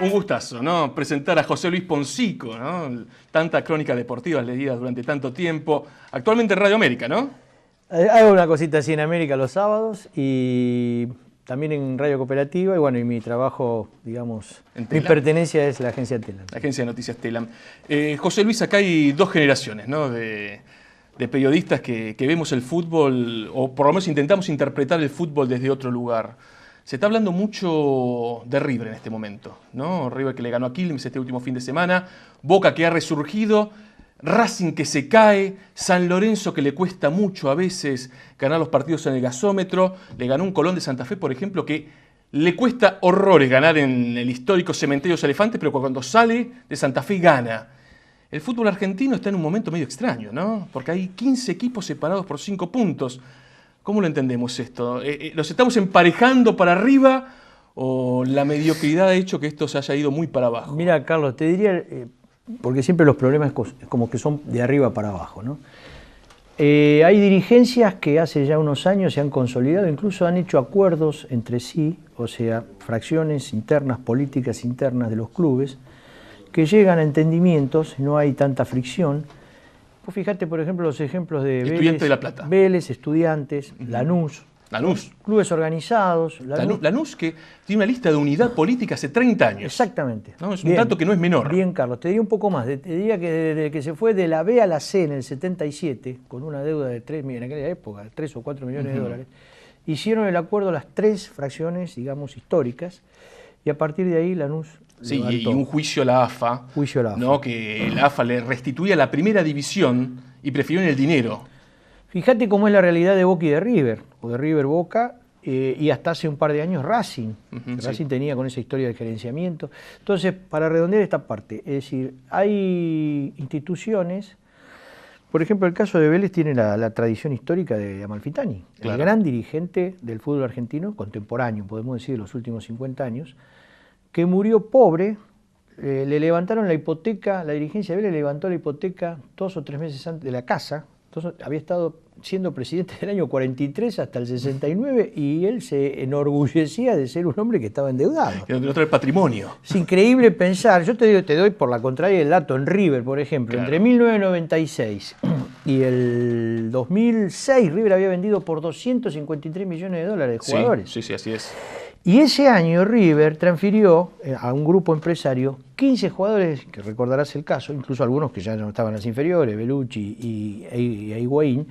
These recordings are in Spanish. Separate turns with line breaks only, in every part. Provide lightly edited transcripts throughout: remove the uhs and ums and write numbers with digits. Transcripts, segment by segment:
Un gustazo, ¿no? Presentar a José Luis Poncico, ¿no? Tantas crónicas deportivas leídas durante tanto tiempo. Actualmente en Radio América, ¿no?
Hago una cosita así en América los sábados y también en Radio Cooperativa. Y bueno, y mi trabajo, digamos, mi pertenencia es la agencia Telam.
La agencia de noticias Telam. José Luis, acá hay dos generaciones, ¿no? de periodistas que vemos el fútbol, o por lo menos intentamos interpretar el fútbol desde otro lugar. Se está hablando mucho de River en este momento, ¿no? River que le ganó a Quilmes este último fin de semana, Boca que ha resurgido, Racing que se cae, San Lorenzo que le cuesta mucho a veces ganar los partidos en el gasómetro, le ganó un Colón de Santa Fe, por ejemplo, que le cuesta horrores ganar en el histórico Cementerio de los Elefantes, pero cuando sale de Santa Fe gana. El fútbol argentino está en un momento medio extraño, ¿no? Porque hay 15 equipos separados por 5 puntos. ¿Cómo lo entendemos esto? ¿Los estamos emparejando para arriba o la mediocridad ha hecho que esto se haya ido muy para abajo?
Mira, Carlos, te diría, porque siempre los problemas como que son de arriba para abajo, ¿no? Hay dirigencias que hace ya unos años se han consolidado, incluso han hecho acuerdos entre sí, o sea, fracciones internas, políticas internas de los clubes, que llegan a entendimientos, no hay tanta fricción. Pues fíjate, por ejemplo, los ejemplos de
Estudiantes de La Plata.
Vélez, Estudiantes, Lanús.
Lanús.
Clubes organizados.
Lanús que tiene una lista de unidad política hace 30 años.
Exactamente.
¿No? Es un dato que no es menor.
Bien, Carlos. Te diría un poco más. Te diría que desde que se fue de la B a la C en el 77, con una deuda de 3 millones, en aquella época, 3 o 4 millones de dólares, hicieron el acuerdo las 3 fracciones, digamos, históricas, y a partir de ahí Lanús
sí,
levantó.
Y un juicio a la AFA, ¿no? Que la AFA le restituía la primera división y prefirieron el dinero.
Fíjate cómo es la realidad de Boca y de River, o de River Boca, y hasta hace un par de años Racing. Racing tenía con esa historia de gerenciamiento. Entonces, para redondear esta parte, es decir, hay instituciones, por ejemplo, el caso de Vélez tiene la tradición histórica de Amalfitani, claro, el gran dirigente del fútbol argentino contemporáneo, podemos decir, de los últimos 50 años, que murió pobre. Le levantaron la hipoteca, la dirigencia de Vélez levantó la hipoteca 2 o 3 meses antes de la casa. Entonces, había estado siendo presidente del año 43 hasta el 69 y él se enorgullecía de ser un hombre que estaba endeudado.
Que no trae patrimonio.
Es increíble pensar, yo te doy por la contraria el dato, en River, por ejemplo, claro, entre 1996 y el 2006, River había vendido por 253 millones de dólares de jugadores.
Sí, así es.
Y ese año River transfirió a un grupo empresario 15 jugadores, que recordarás el caso, incluso algunos que ya no estaban en las inferiores, Bellucci y Higuaín,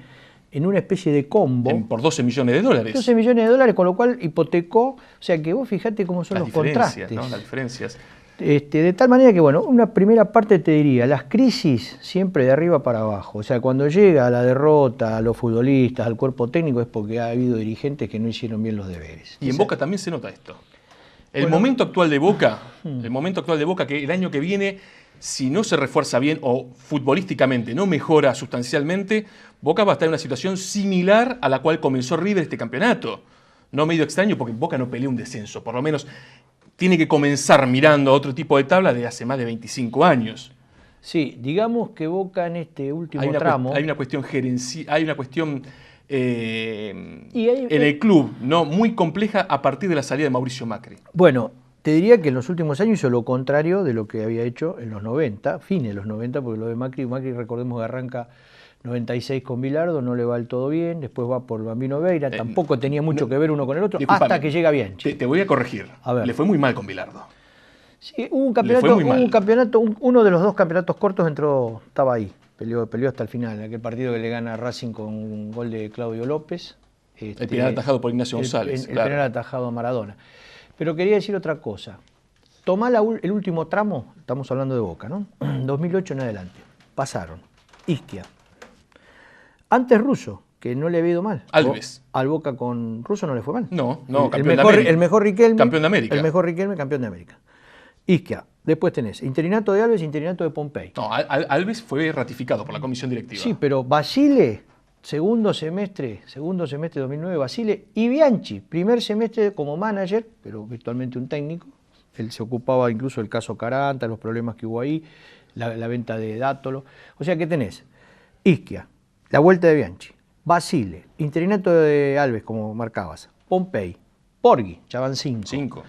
en una especie de combo.
Por 12 millones de dólares.
12 millones de dólares, con lo cual hipotecó. O sea que vos fijate cómo son los contrastes,
¿no? Las diferencias.
De tal manera que, bueno, una primera parte te diría, las crisis siempre de arriba para abajo. O sea, cuando llega la derrota a los futbolistas, al cuerpo técnico, es porque ha habido dirigentes que no hicieron bien los deberes.
Y en Boca también se nota esto. El momento actual de Boca, que el año que viene, si no se refuerza bien o futbolísticamente no mejora sustancialmente, Boca va a estar en una situación similar a la cual comenzó River este campeonato. No medio extraño porque Boca no pelea un descenso, por lo menos tiene que comenzar mirando a otro tipo de tabla de hace más de 25 años.
Sí, digamos que Boca en este último tramo...
Hay una cuestión en el club, ¿no? Muy compleja a partir de la salida de Mauricio Macri.
Bueno, te diría que en los últimos años hizo lo contrario de lo que había hecho en los 90, fines de los 90, porque lo de Macri recordemos que arranca 96 con Bilardo, no le va del todo bien, después va por Bambino Veira, tampoco tenía mucho que ver uno con el otro, hasta que llega bien.
Te voy a corregir, le fue muy mal con Bilardo.
Sí, hubo un campeonato, uno de los 2 campeonatos cortos estaba ahí, peleó hasta el final, en aquel partido que le gana a Racing con un gol de Claudio López.
El penal atajado por Ignacio González.
El penal atajado a Maradona. Pero quería decir otra cosa. Tomá el último tramo, estamos hablando de Boca, ¿no? 2008 en adelante. Pasaron Ischia. Antes Russo, que no le había ido mal.
Alves.
Al Boca con Russo no le fue mal.
No, campeón de América.
El mejor Riquelme.
Campeón de América.
El mejor Riquelme, campeón de América. Isquia. Después tenés interinato de Alves, interinato de Pompey.
No, Alves fue ratificado por la comisión directiva.
Sí, pero Basile, segundo semestre 2009, Basile, y Bianchi, primer semestre como manager, pero virtualmente un técnico. Él se ocupaba incluso del caso Caranta, los problemas que hubo ahí, la venta de Dátolo. O sea que tenés Isquia, la vuelta de Bianchi, Basile, interinato de Alves, como marcabas, Pompei, Porghi, ya van 5.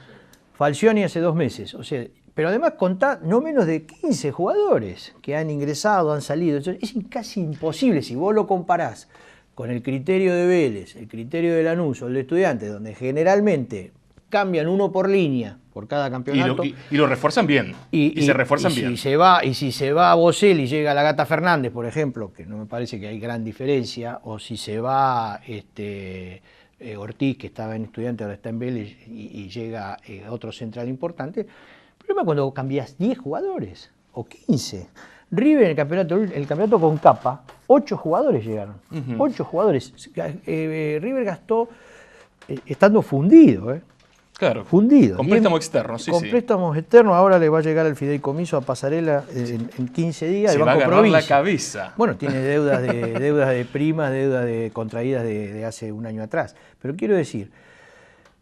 Falcioni hace 2 meses. O sea, pero además contá no menos de 15 jugadores que han ingresado, han salido. Entonces, es casi imposible, si vos lo comparás con el criterio de Vélez, el criterio de Lanús o el de Estudiantes, donde generalmente cambian uno por línea por cada campeonato.
Y lo refuerzan bien. Y se refuerzan bien.
Si se va a Boselli y llega la Gata Fernández, por ejemplo, que no me parece que hay gran diferencia, o si se va Ortiz, que estaba en Estudiantes, ahora está en Vélez, y llega otro central importante. El problema es cuando cambias 10 jugadores o 15. River en el campeonato con Capa, 8 jugadores llegaron. 8 jugadores. River gastó estando fundido,
Claro,
fundido.
Con préstamo externo, sí.
Con préstamos externos, ahora le va a llegar el fideicomiso a Pasarela en 15 días.
Se
el
va a
Banco
agarrar
Provincia.
la cabeza.
Bueno, tiene deudas de primas, deudas contraídas de hace un año atrás. Pero quiero decir,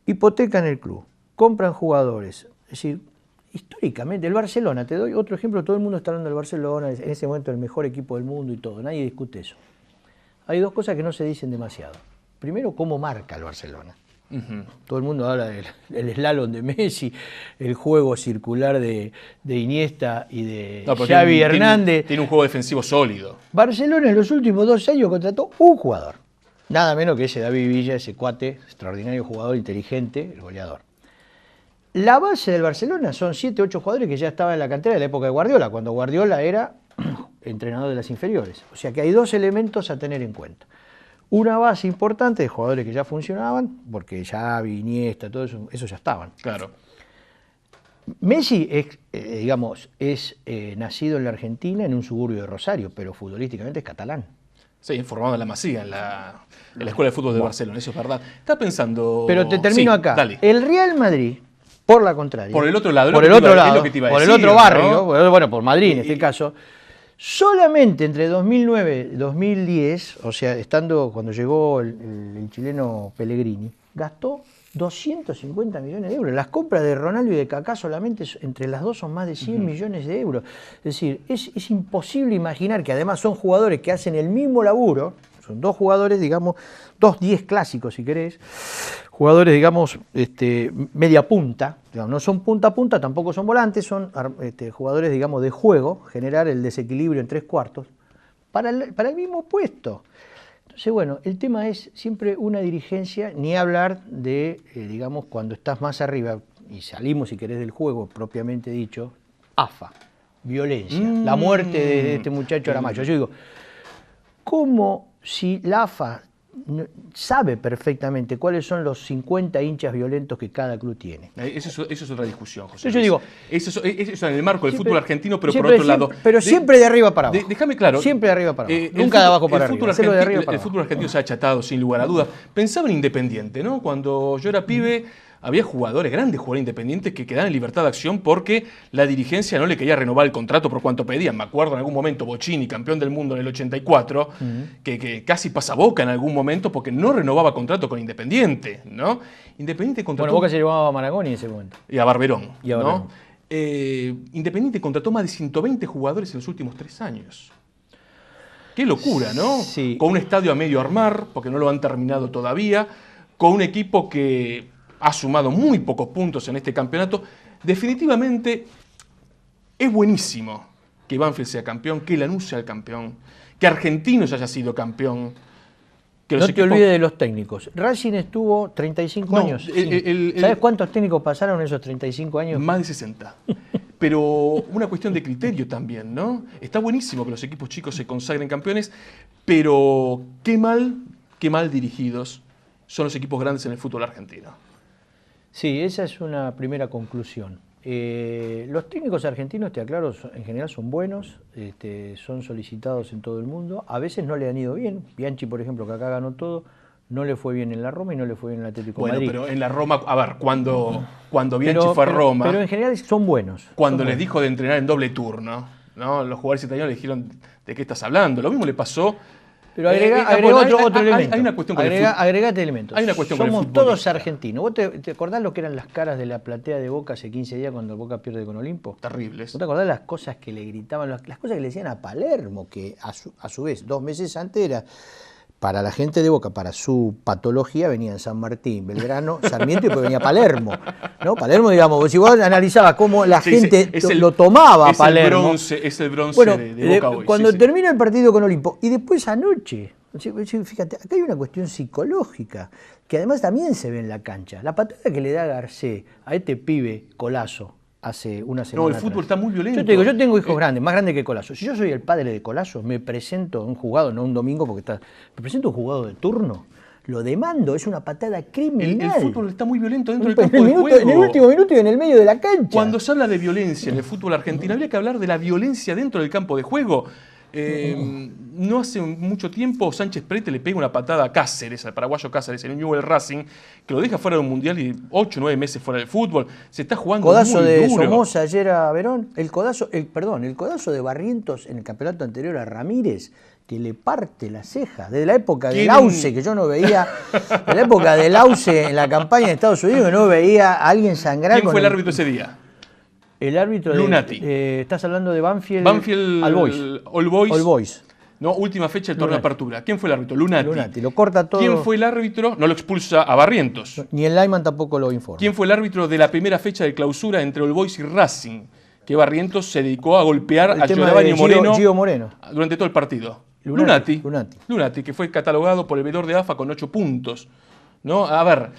hipotecan el club, compran jugadores. Es decir, históricamente, el Barcelona, te doy otro ejemplo, todo el mundo está hablando del Barcelona, en ese momento el mejor equipo del mundo y todo, nadie discute eso. Hay 2 cosas que no se dicen demasiado. Primero, cómo marca el Barcelona. Todo el mundo habla del slalom de Messi, el juego circular de Iniesta y de Xavi Hernández.
Tiene un juego defensivo sólido.
Barcelona en los últimos 2 años contrató un jugador. Nada menos que ese David Villa, ese cuate, extraordinario jugador, inteligente, el goleador. La base del Barcelona son 7, 8 jugadores que ya estaban en la cantera de la época de Guardiola, cuando Guardiola era entrenador de las inferiores. O sea que hay 2 elementos a tener en cuenta. Una base importante de jugadores que ya funcionaban, porque Xavi, Iniesta, todo eso ya estaban.
Claro.
Messi es nacido en la Argentina, en un suburbio de Rosario, pero futbolísticamente es catalán.
Sí, formado en la Masía, en la Escuela de Fútbol de Barcelona, eso es verdad. Estaba pensando...
Pero te termino acá.
Dale.
El Real Madrid, por la contraria.
Por el otro lado.
Por el otro lado,
por
el otro barrio, ¿no? Bueno, por Madrid en este caso. Solamente entre 2009 y 2010, o sea, cuando llegó el chileno Pellegrini, gastó 250 millones de euros. Las compras de Ronaldo y de Kaká solamente entre las dos son más de 100 millones de euros. Es decir, es imposible imaginar que además son jugadores que hacen el mismo laburo, son 2 jugadores, digamos, 2 10 clásicos si querés, jugadores, digamos, media punta, digamos, no son punta a punta, tampoco son volantes, son jugadores, digamos, de juego, generar el desequilibrio en 3/4 para el mismo puesto. Entonces, bueno, el tema es siempre una dirigencia, ni hablar de, digamos, cuando estás más arriba, y salimos, si querés, del juego propiamente dicho, AFA, violencia, la muerte de este muchacho Aramayo. Yo digo, ¿cómo si la AFA sabe perfectamente cuáles son los 50 hinchas violentos que cada club tiene?
Eso es otra discusión, José.
Yo digo,
eso en el marco del fútbol argentino, pero por
siempre,
otro lado...
Pero siempre de arriba para abajo.
Déjame claro.
Siempre de arriba para abajo. Nunca de abajo para arriba.
El fútbol argentino se ha achatado, sin lugar a dudas. Pensaba en Independiente, ¿no? Cuando yo era pibe... Había jugadores, grandes jugadores independientes que quedaban en libertad de acción porque la dirigencia no le quería renovar el contrato por cuanto pedían. Me acuerdo en algún momento Bocini, campeón del mundo en el 84, que casi pasa Boca en algún momento porque no renovaba contrato con Independiente, ¿no? Independiente contrató...
Bueno, Boca se llevaba a Maragoni en ese momento.
Y a Barberón,
y a Barberón.
¿no? Independiente contrató más de 120 jugadores en los últimos 3 años. Qué locura, ¿no?
Sí.
Con un estadio a medio armar, porque no lo han terminado todavía, con un equipo que ha sumado muy pocos puntos en este campeonato. Definitivamente es buenísimo que Banfield sea campeón, que Lanús sea el campeón, que Argentinos haya sido campeón. Que
no te olvides de los técnicos. Racing estuvo 35 años. ¿Sabes cuántos técnicos pasaron esos 35 años?
Más de 60. Pero una cuestión de criterio también, ¿no? Está buenísimo que los equipos chicos se consagren campeones, pero qué mal dirigidos son los equipos grandes en el fútbol argentino.
Sí, esa es una primera conclusión. Los técnicos argentinos, te aclaro, en general son buenos, son solicitados en todo el mundo. A veces no le han ido bien. Bianchi, por ejemplo, que acá ganó todo, no le fue bien en la Roma y no le fue bien en el Atlético de Madrid.
Bueno, pero en la Roma, a ver, cuando Bianchi fue a Roma...
Pero en general son buenos.
Cuando les dijo de entrenar en doble turno, ¿no? Los jugadores italianos le dijeron, ¿de qué estás hablando? Lo mismo le pasó
Pero agrega otro elemento.
Hay una cuestión con el fútbol.
Agregate elementos.
Hay una cuestión con el
Somos
fútbol.
todos argentinos. ¿Vos te acordás lo que eran las caras de la platea de Boca hace 15 días cuando Boca pierde con Olimpo?
Terribles.
¿Vos te acordás las cosas que le gritaban, las cosas que le decían a Palermo, que a su vez 2 meses antes era... Para la gente de Boca, para su patología, venían San Martín, Belgrano, Sarmiento y después venía Palermo. ¿No? Palermo, digamos, si vos analizabas cómo la gente lo tomaba a Palermo.
Es el bronce
bueno,
de Boca hoy.
Cuando termina el partido con Olimpo, y después anoche, fíjate, acá hay una cuestión psicológica, que además también se ve en la cancha. La patada que le da Garcés a este pibe Colazo, hace una semana.
No, el fútbol está muy violento.
Yo te digo, yo tengo hijos grandes, más grandes que Colazo. Si yo soy el padre de Colazo, me presento a un jugado, no un domingo porque me presento a un jugado de turno, lo demando, es una patada criminal.
El fútbol está muy violento dentro del campo de juego.
En el último minuto y en el medio de la cancha.
Cuando se habla de violencia en el fútbol argentino, habría que hablar de la violencia dentro del campo de juego. No hace mucho tiempo Sánchez Prete le pega una patada a Cáceres, al paraguayo Cáceres, en un Newell's Racing, que lo deja fuera de un mundial y 8 o 9 meses fuera del fútbol. Se está jugando
codazo
muy
de
duro.
Somoza ayer a Verón, el codazo de Barrientos en el campeonato anterior a Ramírez, que le parte la ceja, desde la época del Auce, que yo no veía, de la época del Auce en la campaña de Estados Unidos, que no veía a alguien sangrar.
¿Quién fue el árbitro ese día?
El árbitro
Lunati.
Estás hablando de Banfield
All Boys. No, última fecha del torneo de
Lunati.
apertura. ¿Quién fue el árbitro? Lunati.
Lo corta todo.
¿Quién fue el árbitro? No lo expulsa a Barrientos.
Ni el Lyman tampoco lo informa.
¿Quién fue el árbitro de la primera fecha de clausura entre All Boys y Racing? Que Barrientos se dedicó a golpear a Giovanni Moreno,
Gio Moreno
durante todo el partido.
Lunati,
que fue catalogado por el veedor de AFA con 8 puntos. ¿No? A ver,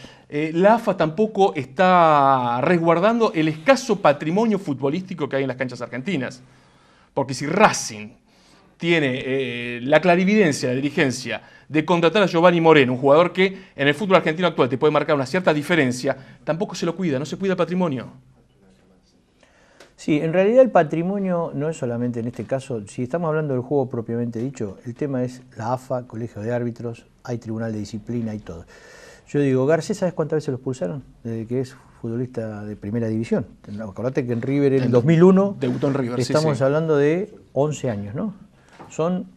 la AFA tampoco está resguardando el escaso patrimonio futbolístico que hay en las canchas argentinas. Porque si Racing tiene la clarividencia, la dirigencia, de contratar a Giovanni Moreno, un jugador que en el fútbol argentino actual te puede marcar una cierta diferencia, tampoco se lo cuida, no se cuida el patrimonio.
Sí, en realidad el patrimonio no es solamente en este caso, si estamos hablando del juego propiamente dicho, el tema es la AFA, colegio de árbitros, hay tribunal de disciplina y todo. Yo digo, Garcés, ¿sabes cuántas veces lo expulsaron? Desde que es futbolista de primera división. Acordate que en River en el 2001
debutó en River,
estamos hablando de 11 años, ¿no? Son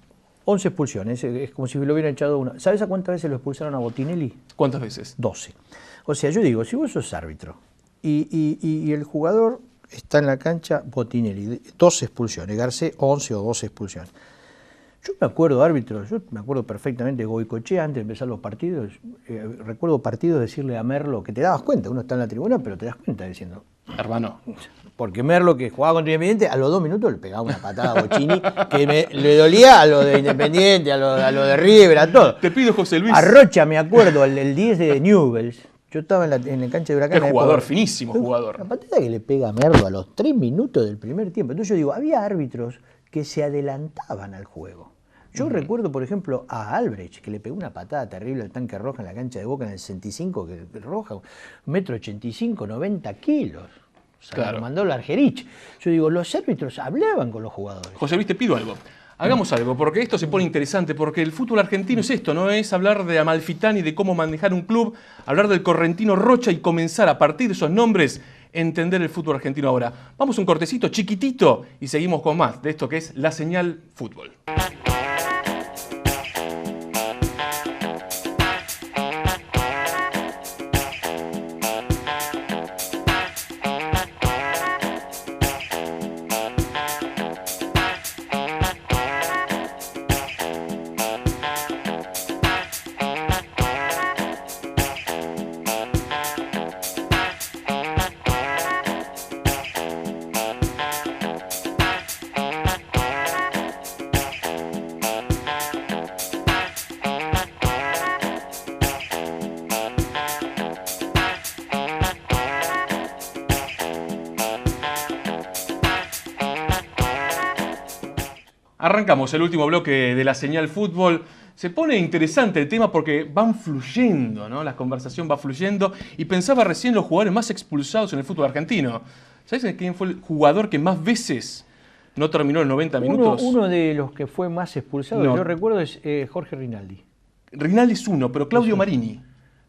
11 expulsiones, es como si lo hubieran echado una. ¿Sabes a cuántas veces lo expulsaron a Botinelli?
¿Cuántas veces?
12. O sea, yo digo, si vos sos árbitro y el jugador está en la cancha, Botinelli, 12 expulsiones, Garcés 11 o 12 expulsiones. Yo me acuerdo perfectamente de Goicoechea antes de empezar los partidos. Recuerdo partidos decirle a Merlo, que te dabas cuenta, uno está en la tribuna, pero te das cuenta diciendo...
Hermano.
Porque Merlo, que jugaba contra Independiente, a los 2 minutos le pegaba una patada a Bocchini, que le dolía a lo de Independiente, a lo de River, a todo.
Te pido, José Luis.
A Rocha, me acuerdo, el 10 de Newell's. Yo estaba en la cancha de Huracán.
El jugador, finísimo jugador.
La patada que le pega a Merlo a los 3 minutos del primer tiempo. Entonces yo digo, había árbitros que se adelantaban al juego. Yo recuerdo, por ejemplo, a Albrecht, que le pegó una patada terrible al tanque Roja en la cancha de Boca en el 65, que Roja, 1,85 m, 90 kilos. O sea,
claro.
Lo mandó el Argerich. Yo digo, los árbitros hablaban con los jugadores.
José Luis, te pido algo. Hagamos algo, porque esto se pone interesante, porque el fútbol argentino es esto, no es hablar de Amalfitani, de cómo manejar un club, hablar del correntino Rocha y comenzar a partir de esos nombres entender el fútbol argentino ahora. Vamos a un cortecito chiquitito y seguimos con más de esto que es La Señal Fútbol. Arrancamos el último bloque de La Señal Fútbol. Se pone interesante el tema porque van fluyendo, ¿no? La conversación va fluyendo. Y pensaba recién los jugadores más expulsados en el fútbol argentino. ¿Sabes quién fue el jugador que más veces no terminó los 90 minutos?
Uno de los que fue más expulsado,
No.
yo recuerdo, es Jorge Rinaldi.
Rinaldi es uno, pero Claudio Marini.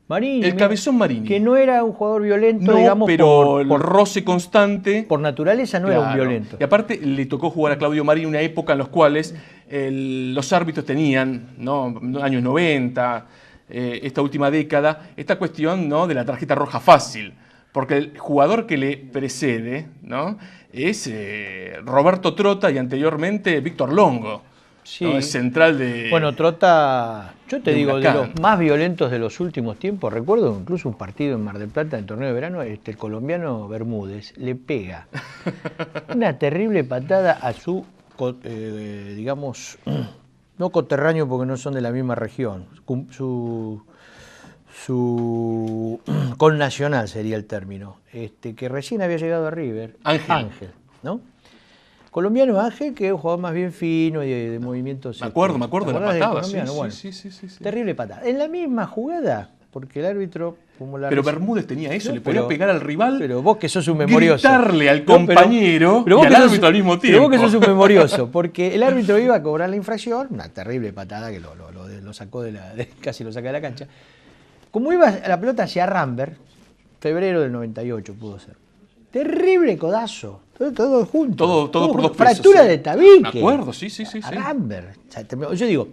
Marini.
El cabezón Marini.
Que no era un jugador violento,
No,
digamos,
pero el roce constante.
por naturaleza no era un violento.
Y aparte le tocó jugar a Claudio Marini una época en la cual los árbitros tenían, ¿no? Años 90, esta última década, esta cuestión, ¿no? De la tarjeta roja fácil. Porque el jugador que le precede, ¿no? Es Roberto Trota y anteriormente Víctor Longo.
Sí.
¿No? Es central de...
Bueno, Trota, yo te digo,
Huracán.
de los más violentos de los últimos tiempos, recuerdo incluso un partido en Mar del Plata en el torneo de verano, el colombiano Bermúdez le pega una terrible patada a su, digamos, no coterráneo porque no son de la misma región, su connacional sería el término, que recién había llegado a River, Ángel, ¿no? Colombiano Ángel, que es un jugador más bien fino y de movimientos.
Me acuerdo de la patada. Sí,
bueno,
sí.
Terrible patada. En la misma jugada, porque el árbitro, como la
Pero Bermúdez tenía eso, le podía pegar al rival.
Pero vos que sos un memorioso.
Gritarle al compañero
pero
y al árbitro al mismo tiempo.
Pero vos que sos un memorioso, porque el árbitro iba a cobrar la infracción, una terrible patada que lo sacó casi lo saca de la cancha. Como iba la pelota hacia Rambert, febrero del 98 pudo ser. Terrible codazo. Todo junto.
Todo por dos pesos.
Fractura de tabique.
Me acuerdo, sí.
Rambert. Yo digo,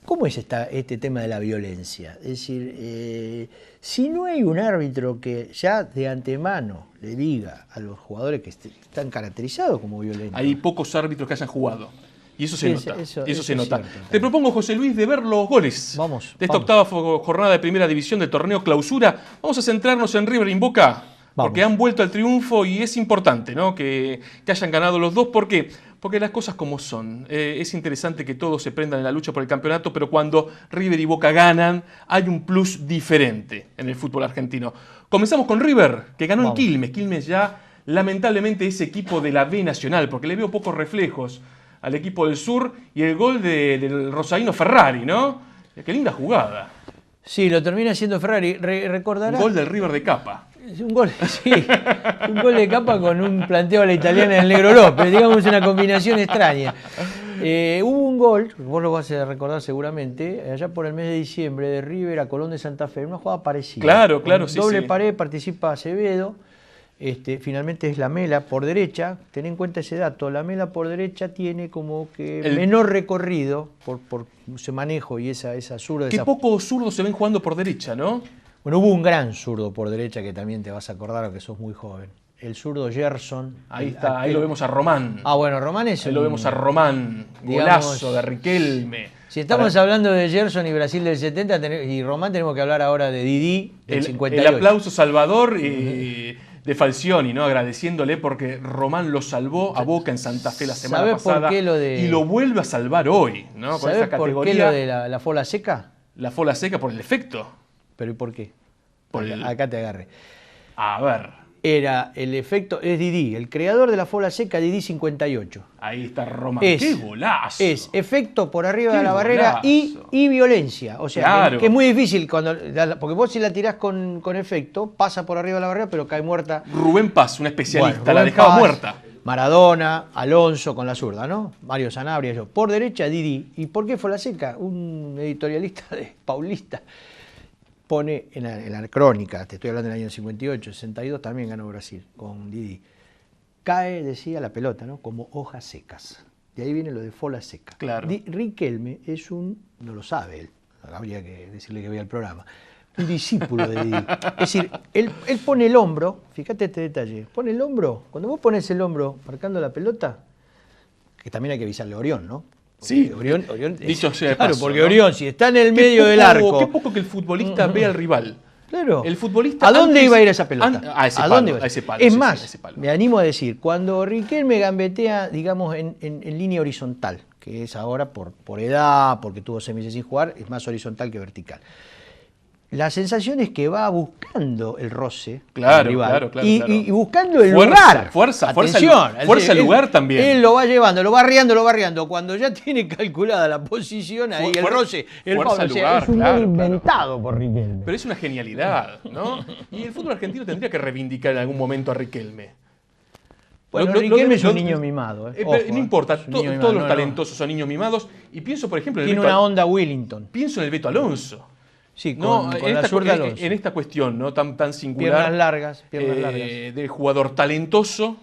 ¿cómo es este tema de la violencia? Es decir, si no hay un árbitro que ya de antemano le diga a los jugadores que están caracterizados como violentos.
Hay pocos árbitros que hayan jugado. Y eso se nota. Eso se nota.
Cierto,
Te propongo, José Luis, de ver los goles de esta octava jornada de primera división del torneo Clausura. Vamos a centrarnos en River y en Boca. Porque han vuelto al triunfo y es importante, ¿no? que hayan ganado los dos. ¿Por qué? Porque las cosas como son. Es interesante que todos se prendan en la lucha por el campeonato, pero cuando River y Boca ganan, hay un plus diferente en el fútbol argentino. Comenzamos con River, que ganó en Quilmes. Quilmes ya, lamentablemente, es equipo de la B Nacional, porque le veo pocos reflejos al equipo del sur. Y el gol del rosarino Ferrari, ¿no? Qué linda jugada.
Sí, lo termina haciendo Ferrari. Recordarás.
Un gol del River de Capa.
Un gol, sí, un gol de Capa con un planteo a la italiana del Negro López, digamos una combinación extraña. Hubo un gol, vos lo vas a recordar seguramente, allá por el mes de diciembre, de River a Colón de Santa Fe, una jugada parecida.
Claro, sí.
Doble pared, participa Acevedo, finalmente es Lamela por derecha, ten en cuenta ese dato, Lamela por derecha tiene como que menor recorrido por su manejo y esa zurda.
Qué pocos zurdos se ven jugando por derecha, ¿no?
Bueno, hubo un gran zurdo por derecha que también te vas a acordar, que sos muy joven. El zurdo Gerson.
Ahí está, ahí lo vemos a Román.
Ah, bueno, Román es
ahí lo vemos a Román, golazo de Riquelme.
Si estamos hablando de Gerson y Brasil del 70 y Román, tenemos que hablar ahora de Didi del 58.
El aplauso salvador de Falcioni, ¿no? Agradeciéndole porque Román lo salvó a Boca en Santa Fe la semana pasada.
Por qué
y lo vuelve a salvar hoy, ¿no? Con esa categoría.
¿Por qué lo de la fola seca?
La fola seca por el efecto.
¿Pero y por qué? Acá te agarré.
A ver.
Era el efecto, es Didi, el creador de la fola seca, Didi 58.
Ahí está Román. ¡Qué golazo!
Es efecto por arriba de la barrera y violencia. O sea, claro. que es muy difícil, porque vos si la tirás con efecto, pasa por arriba de la barrera, pero cae muerta.
Rubén Paz, un especialista,
bueno,
la dejaba muerta.
Maradona, Alonso con la zurda, ¿no? Mario Sanabria, yo. Por derecha, Didi. ¿Y por qué fola seca? Un editorialista de Paulista pone en la crónica, te estoy hablando del año 58, 62, también ganó Brasil con Didi. Cae, decía, la pelota, ¿no? Como hojas secas. De ahí viene lo de fola seca.
Claro.
Riquelme es no lo sabe él, habría que decirle que vea el programa, un discípulo de Didi. Es decir, él pone el hombro, fíjate este detalle, pone el hombro, cuando vos pones el hombro marcando la pelota, que también hay que avisarle a Orión, ¿no?
Sí,
Orión
dicho sea
claro,
paso,
porque
¿no?
Orión, si está en el medio del arco.
Qué poco que el futbolista ve al rival.
Claro.
El futbolista.
¿A dónde iba a ir esa pelota?
A ese palo.
Es más, me animo a decir, cuando Riquelme gambetea, digamos, en línea horizontal, que es ahora por edad, porque tuvo 6 meses sin jugar, es más horizontal que vertical. La sensación es que va buscando el roce
claro,
rival,
claro.
Y buscando el lugar.
Fuerza el lugar también.
Él lo va llevando, lo va arriando. Cuando ya tiene calculada la posición, ahí el roce, el foul, es un gol inventado por Riquelme.
Pero es una genialidad, ¿no? Y el fútbol argentino tendría que reivindicar en algún momento a Riquelme.
Bueno, Riquelme es un niño mimado.
No importa, todos los talentosos son niños mimados. Y pienso, por ejemplo,
tiene una onda Willington.
Pienso en el Beto Alonso.
Sí,
¿no?
con la zurda Alonso.
En esta cuestión, ¿no? Tan singular.
Piernas largas.
Del jugador talentoso,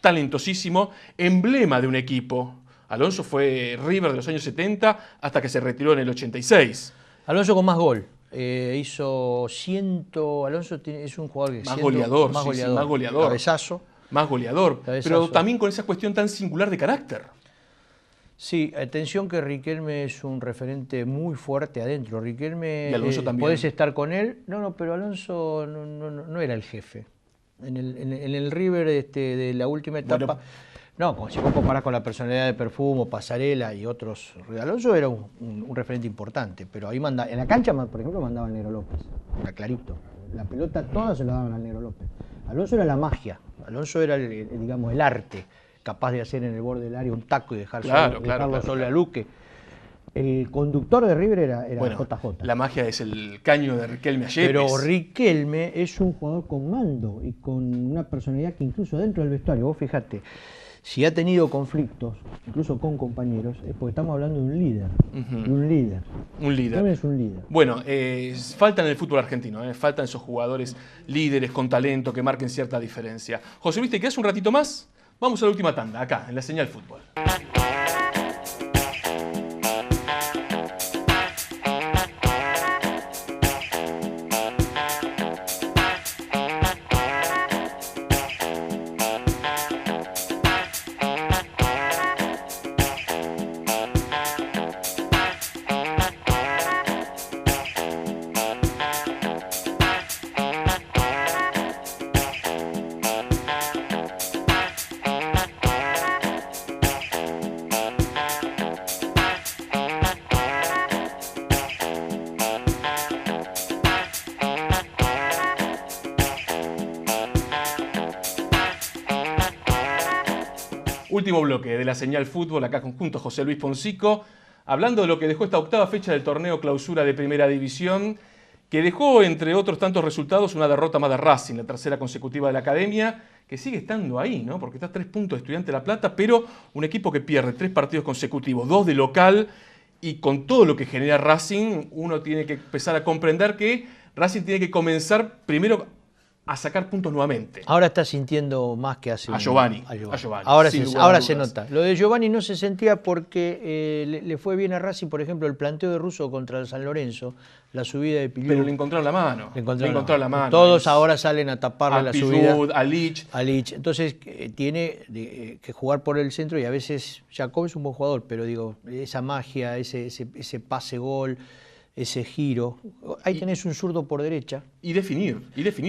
talentosísimo, emblema de un equipo. Alonso fue River de los años 70 hasta que se retiró en el 86.
Alonso con más gol. Hizo 100. Alonso es un jugador que
más goleador.
Más goleador.
Cabezazo. Más goleador. Pero también con esa cuestión tan singular de carácter.
Sí, atención que Riquelme es un referente muy fuerte adentro. Riquelme,
y Alonso también.
Podés estar con él. No, pero Alonso no era el jefe. En el River de la última etapa. Bueno, no, si vos comparás con la personalidad de Perfumo, Pasarela y otros, Alonso era un referente importante, pero ahí en la cancha, por ejemplo, mandaba al Negro López, era clarito. La pelota toda se la daban al Negro López. Alonso era la magia, Alonso era, digamos, el arte, capaz de hacer en el borde del área un taco y dejarlo solo a Luque. El conductor de River era JJ.
La magia es el caño de Riquelme a Yepes.
Pero Riquelme es un jugador con mando y con una personalidad que incluso dentro del vestuario, vos fíjate, si ha tenido conflictos, incluso con compañeros, es porque estamos hablando de un líder. Un líder.
Un líder.
Es un líder.
Bueno, faltan en el fútbol argentino, faltan esos jugadores líderes con talento que marquen cierta diferencia. José Luis, ¿te quedás un ratito más? Vamos a la última tanda, acá, en la Señal Fútbol. Último bloque de la Señal Fútbol, acá junto a José Luis Poncico, hablando de lo que dejó esta octava fecha del torneo clausura de Primera División, que dejó, entre otros tantos resultados, una derrota más de Racing, la tercera consecutiva de la Academia, que sigue estando ahí, ¿no? Porque está a 3 puntos de Estudiantes de La Plata, pero un equipo que pierde 3 partidos consecutivos, 2 de local, y con todo lo que genera Racing, uno tiene que empezar a comprender que Racing tiene que comenzar primero a sacar puntos nuevamente.
Ahora está sintiendo más que hace
a Giovanni.
Ahora se nota. Lo de Giovanni no se sentía porque le fue bien a Racing, por ejemplo, el planteo de Russo contra el San Lorenzo, la subida de Pilú.
Pero le encontraron la mano. Le encontraron la mano.
Todos ahora salen a taparle la subida.
A Lich.
Entonces tiene que jugar por el centro y a veces Jacob es un buen jugador, pero digo, esa magia, ese pase-gol, ese giro. Ahí tenés un zurdo por derecha.
Y definir,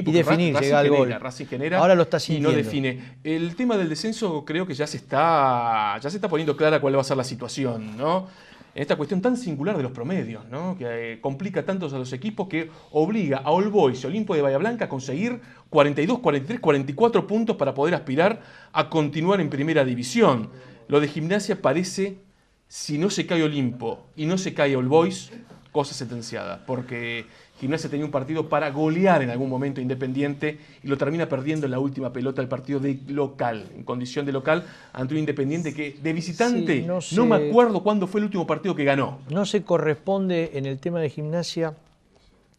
porque
Racing llega al gol.
Racing genera.
Ahora lo está sintiendo.
Y no define. El tema del descenso creo que ya se está poniendo clara cuál va a ser la situación, ¿no? En esta cuestión tan singular de los promedios, ¿no? Que complica tanto a los equipos, que obliga a All Boys y Olimpo de Bahía Blanca a conseguir 42, 43, 44 puntos para poder aspirar a continuar en Primera División. Lo de Gimnasia parece, si no se cae Olimpo y no se cae All Boys, cosa sentenciada, porque Gimnasia tenía un partido para golear en algún momento Independiente y lo termina perdiendo en la última pelota del partido de local, en condición de local, ante un Independiente que de visitante, no me acuerdo cuándo fue el último partido que ganó.
No se corresponde en el tema de Gimnasia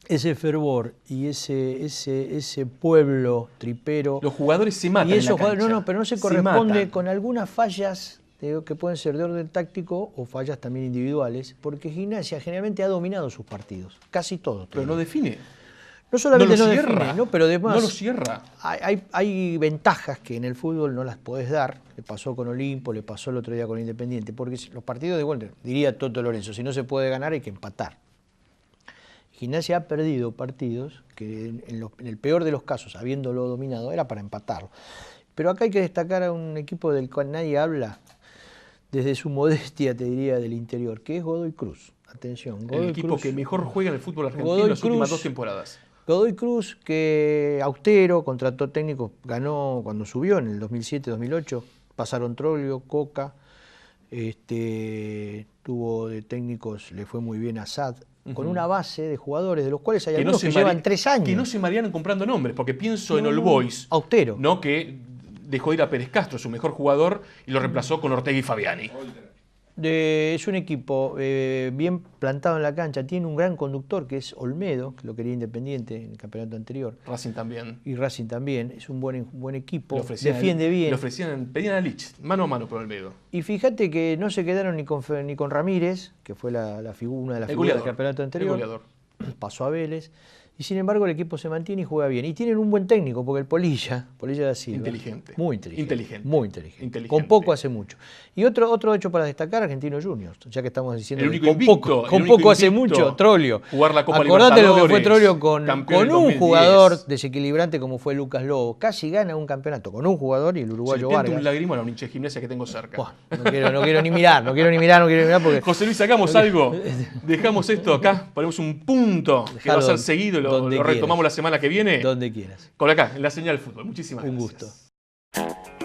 ese fervor y ese pueblo tripero.
Los jugadores se matan en la cancha.
Pero no se corresponde con algunas fallas que pueden ser de orden táctico o fallas también individuales, porque Gimnasia generalmente ha dominado sus partidos, casi todos.
Pero no define.
No solamente no
cierra,
define, pero además
no lo cierra.
Hay ventajas que en el fútbol no las podés dar. Le pasó con Olimpo, le pasó el otro día con Independiente, porque los partidos de vuelta, diría Toto Lorenzo, si no se puede ganar hay que empatar. Gimnasia ha perdido partidos que en el peor de los casos, habiéndolo dominado, era para empatarlo. Pero acá hay que destacar a un equipo del cual nadie habla, desde su modestia, te diría, del interior, que es Godoy Cruz. Atención,
Godoy el equipo Cruz, que mejor juega en el fútbol argentino en las últimas 2 temporadas.
Godoy Cruz, que Austero, contrató técnicos, ganó cuando subió en el 2007-2008, pasaron Troglio, Coca, tuvo de técnicos, le fue muy bien a Sad, con una base de jugadores, de los cuales hay algunos que llevan 3 años.
Que no se marearon comprando nombres, porque pienso en All Boys.
Austero.
¿No? Que dejó ir a Pérez Castro, su mejor jugador, y lo reemplazó con Ortega y Fabiani.
Es un equipo bien plantado en la cancha, tiene un gran conductor que es Olmedo, que lo quería Independiente en el campeonato anterior.
Racing también.
Y Racing también, es un buen equipo, defiende bien.
Pedían a Lich, mano a mano por Olmedo.
Y fíjate que no se quedaron ni con Ramírez, que fue una de las figuras del campeonato anterior.
El goleador.
Pasó a Vélez. Y sin embargo el equipo se mantiene y juega bien. Y tienen un buen técnico, porque el Polilla da Silva.
Inteligente.
Muy inteligente.
Muy
inteligente. Con poco hace mucho. Y otro hecho para destacar, Argentinos Juniors. Ya que estamos diciendo con poco hace mucho, Trollio.
Jugar la Copa
Acordate
Libertadores.
Lo que fue Trollio con un jugador
2010.
Desequilibrante como fue Lucas Lobo. Casi gana un campeonato con un jugador y el uruguayo Vargas.
Un lagrimón a un hincha de Gimnasia que tengo cerca.
Buah, no quiero ni mirar porque...
José Luis, sacamos algo. Dejamos esto acá, ponemos un punto que va a ser seguido, lo retomamos la semana que viene.
Donde quieras.
Por acá, en la señal del fútbol. Muchísimas gracias.
Un gusto.